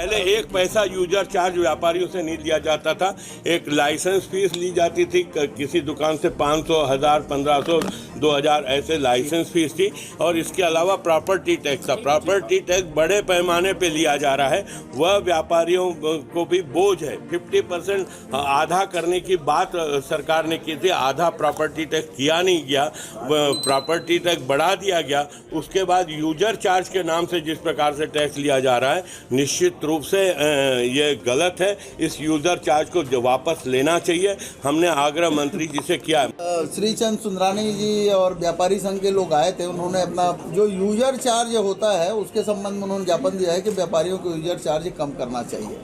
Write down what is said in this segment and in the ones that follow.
पहले 1 पैसा user charge व्यापारियों से नहीं लिया जाता था। एक लाइसेंस फीस ली जाती थी, किसी दुकान से 500, 1000, 1500, 2000 ऐसे लाइसेंस फीस थी। और इसके अलावा प्रॉपर्टी टैक्स था। प्रॉपर्टी टैक्स बड़े पैमाने पे लिया जा रहा है, वह व्यापारियों को भी बोझ है। 50% आधा करने की बात सरकार ने की थी, आधा प्रॉपर्टी टैक्स किया नहीं गया, प्रॉपर्टी टैक्स बढ़ा दिया गया। उसके बाद यूजर चार्ज के नाम से जिस प्रकार से टैक्स लिया जा रहा है, निश्चित रूप से ये गलत है। इस यूजर चार्ज को वापस लेना चाहिए। हमने आग्रह मंत्री जी से किया। श्री चंद सुंदरानी जी और व्यापारी संघ के लोग आए थे, उन्होंने अपना जो यूजर चार्ज होता है उसके संबंध में उन्होंने ज्ञापन दिया है कि व्यापारियों को यूजर चार्ज कम करना चाहिए।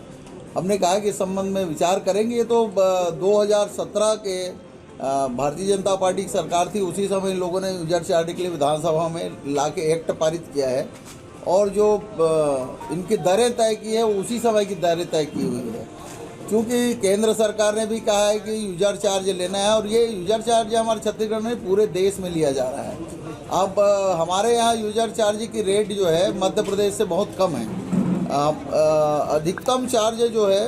हमने कहा कि इस संबंध में विचार करेंगे। ये तो 2017 के भारतीय जनता पार्टी की सरकार थी, उसी समय इन लोगों ने यूजर चार्ज के लिए विधानसभा में ला के एक्ट पारित किया है और जो इनकी दरें तय की है उसी समय की दरें तय की हुई है। क्योंकि केंद्र सरकार ने भी कहा है कि यूजर चार्ज लेना है और ये यूजर चार्ज हमारे छत्तीसगढ़ में पूरे देश में लिया जा रहा है। अब हमारे यहाँ यूजर चार्ज की रेट जो है मध्य प्रदेश से बहुत कम है। अधिकतम चार्ज जो है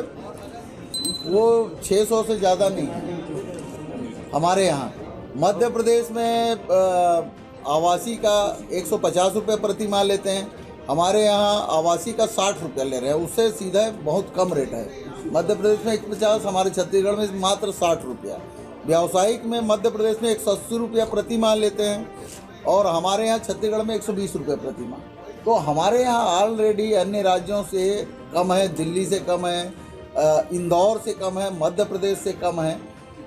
वो 600 से ज़्यादा नहीं है। हमारे यहाँ मध्य प्रदेश में आवासी का 150 रुपये प्रति माह लेते हैं, हमारे यहाँ आवासी का 60 रुपये ले रहे हैं, उससे सीधा बहुत कम रेट है। मध्य प्रदेश में 150, हमारे छत्तीसगढ़ में मात्र 60 रुपया। व्यावसायिक में मध्य प्रदेश में 180 रुपया प्रति माह लेते हैं और हमारे यहाँ छत्तीसगढ़ में 120 रुपये प्रति माह। तो हमारे यहाँ ऑलरेडी अन्य राज्यों से कम है, दिल्ली से कम है, इंदौर से कम है, मध्य प्रदेश से कम है।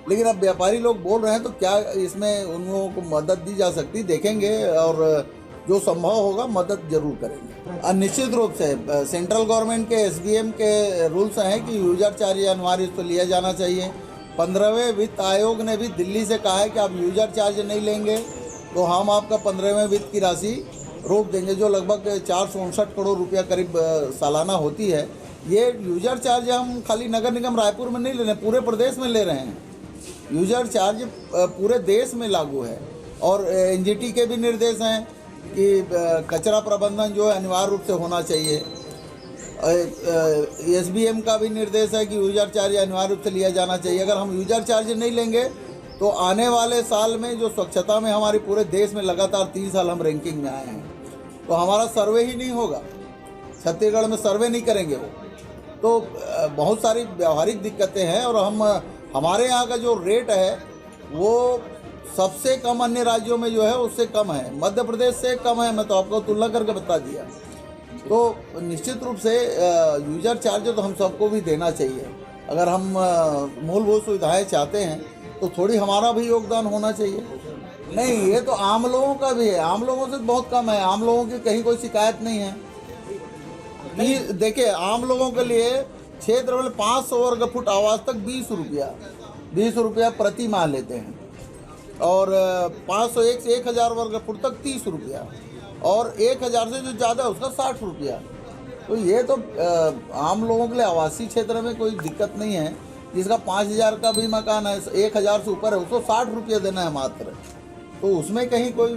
लेकिन अब व्यापारी लोग बोल रहे हैं तो क्या इसमें उन लोगों को मदद दी जा सकती, देखेंगे और जो संभव होगा मदद जरूर करेंगे। निश्चित रूप से सेंट्रल गवर्नमेंट के SBM के रूल्स हैं कि यूजर चार्ज अनिवार्य तो लिया जाना चाहिए। 15वें वित्त आयोग ने भी दिल्ली से कहा है कि आप यूजर चार्ज नहीं लेंगे तो हम आपका 15वें वित्त की राशि रोक देंगे, जो लगभग 459 करोड़ रुपया करीब सालाना होती है। ये यूजर चार्ज हम खाली नगर निगम रायपुर में नहीं ले रहे हैं, पूरे प्रदेश में ले रहे हैं। यूजर चार्ज पूरे देश में लागू है और NGT के भी निर्देश हैं कि कचरा प्रबंधन जो है अनिवार्य रूप से होना चाहिए। SBM का भी निर्देश है कि यूजर चार्ज अनिवार्य रूप से लिया जाना चाहिए। अगर हम यूजर चार्ज नहीं लेंगे तो आने वाले साल में जो स्वच्छता में हमारे पूरे देश में लगातार 3 साल हम रैंकिंग में आए हैं, तो हमारा सर्वे ही नहीं होगा, छत्तीसगढ़ में सर्वे नहीं करेंगे वो। तो बहुत सारी व्यवहारिक दिक्कतें हैं और हमारे यहाँ का जो रेट है वो सबसे कम अन्य राज्यों में जो है उससे कम है, मध्य प्रदेश से कम है। मैं तो आपको तुलना करके बता दिया। तो निश्चित रूप से यूजर चार्ज तो हम सबको भी देना चाहिए। अगर हम मूलभूत सुविधाएं चाहते हैं तो थोड़ी हमारा भी योगदान होना चाहिए। नहीं, ये तो आम लोगों का भी है, आम लोगों से बहुत कम है। आम लोगों की कहीं कोई शिकायत नहीं है। देखिए, आम लोगों के लिए क्षेत्र में 500 वर्ग फुट आवास तक 20 रुपया प्रति माह लेते हैं और 501 से 1000 वर्ग फुट तक 30 रुपया और 1000 से जो ज़्यादा है उसका 60 रुपया। तो ये तो आम लोगों के लिए आवासीय क्षेत्र में कोई दिक्कत नहीं है। जिसका 5000 का भी मकान है, 1000 से ऊपर है, उसको 60 रुपये देना है मात्र, तो उसमें कहीं कोई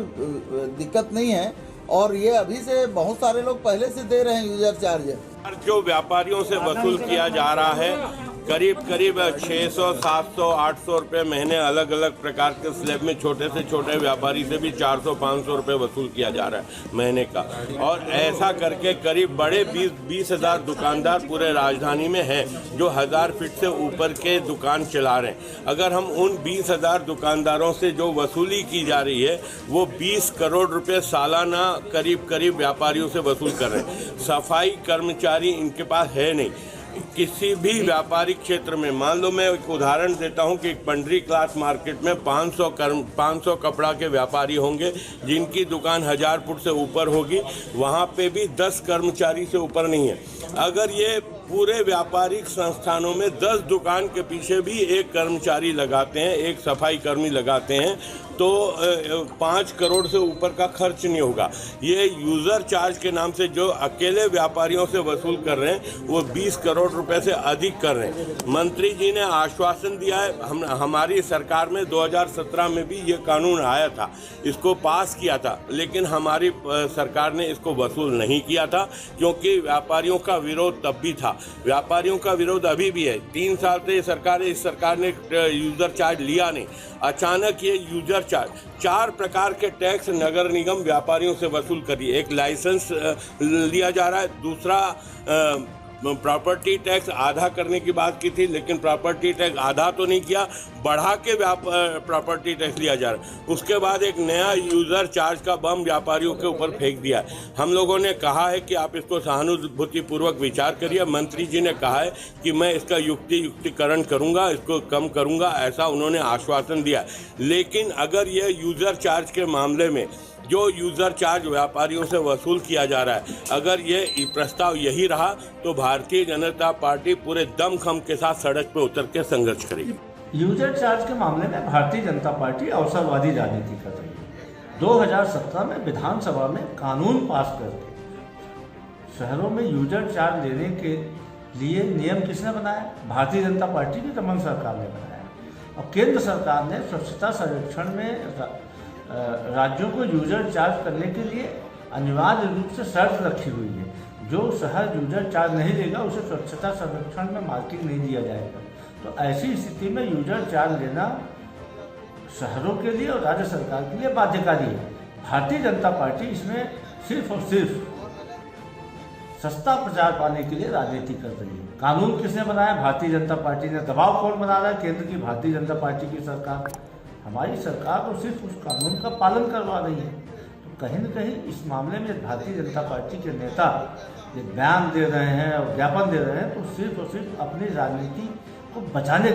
दिक्कत नहीं है। और ये अभी से बहुत सारे लोग पहले से दे रहे हैं यूजर चार्ज। जो व्यापारियों से वसूल किया जा रहा है करीब 600, 700, 800 रुपये महीने, अलग अलग प्रकार के स्लैब में छोटे से छोटे व्यापारी से भी 400, 500 रुपये वसूल किया जा रहा है महीने का। और ऐसा करके करीब बड़े 20,000 दुकानदार पूरे राजधानी में हैं जो 1000 फीट से ऊपर के दुकान चला रहे हैं। अगर हम उन 20,000 दुकानदारों से जो वसूली की जा रही है वो 20 करोड़ रुपये सालाना करीब व्यापारियों से वसूल कर रहे हैं। सफाई कर्मचारी इनके पास है नहीं। किसी भी व्यापारिक क्षेत्र में, मान लो मैं एक उदाहरण देता हूं कि पंडरी क्लाथ मार्केट में 500 कपड़ा के व्यापारी होंगे जिनकी दुकान 1000 फुट से ऊपर होगी, वहां पे भी 10 कर्मचारी से ऊपर नहीं है। अगर ये पूरे व्यापारिक संस्थानों में 10 दुकान के पीछे भी एक कर्मचारी लगाते हैं, एक सफाई कर्मी लगाते हैं, तो 5 करोड़ से ऊपर का खर्च नहीं होगा। ये यूज़र चार्ज के नाम से जो अकेले व्यापारियों से वसूल कर रहे हैं वो 20 करोड़ रुपए से अधिक कर रहे हैं। मंत्री जी ने आश्वासन दिया है, हमारी सरकार में 2017 में भी ये कानून आया था, इसको पास किया था, लेकिन हमारी सरकार ने इसको वसूल नहीं किया था क्योंकि व्यापारियों का विरोध तब भी था, व्यापारियों का विरोध अभी भी है। 3 साल से इस सरकार ने यूज़र चार्ज लिया नहीं। अचानक ये यूज़र चार्ज 4 प्रकार के टैक्स नगर निगम व्यापारियों से वसूल करिए। एक लाइसेंस लिया जा रहा है, दूसरा प्रॉपर्टी टैक्स आधा करने की बात की थी, लेकिन प्रॉपर्टी टैक्स आधा तो नहीं किया, बढ़ा के प्रॉपर्टी टैक्स लिया जा रहा है। उसके बाद एक नया यूज़र चार्ज का बम व्यापारियों के ऊपर फेंक दिया है। हम लोगों ने कहा है कि आप इसको सहानुभूतिपूर्वक विचार करिए। मंत्री जी ने कहा है कि मैं इसका युक्तिकरण करूंगा, इसको कम करूंगा, ऐसा उन्होंने आश्वासन दिया। लेकिन अगर यह यूज़र चार्ज के मामले में जो यूज़र चार्ज व्यापारियों से वसूल किया जा रहा है, अगर ये प्रस्ताव यही रहा तो भारतीय जनता पार्टी पूरे दमखम के साथ सड़क पर उतर के संघर्ष करेगी। यूजर चार्ज के मामले में भारतीय जनता पार्टी अवसरवादी राजनीति कर रही है। 2017 में विधानसभा में कानून पास करके शहरों में यूजर चार्ज लेने के लिए नियम किसने बनाया? भारतीय जनता पार्टी की दमन सरकार ने बनाया। और केंद्र सरकार ने स्वच्छता सर्वेक्षण में राज्यों को यूजर चार्ज करने के लिए अनिवार्य रूप से शर्त रखी हुई है। जो शहर यूजर चार्ज नहीं देगा उसे स्वच्छता सर्वेक्षण में मार्किंग नहीं दिया जाएगा। तो ऐसी स्थिति में यूजर चार्ज लेना शहरों के लिए और राज्य सरकार के लिए बाध्यकारी है। भारतीय जनता पार्टी इसमें सिर्फ और सिर्फ सस्ता प्रचार पाने के लिए राजनीति कर रही है। कानून किसने बनाया? भारतीय जनता पार्टी ने। दबाव कौन बना रहा है? केंद्र की भारतीय जनता पार्टी की सरकार। हमारी सरकार तो सिर्फ उस कानून का पालन करवा रही है। तो कहीं न कहीं इस मामले में भारतीय जनता पार्टी के नेता ये बयान दे रहे हैं और ज्ञापन दे रहे हैं तो सिर्फ और सिर्फ अपनी राजनीति को बचाने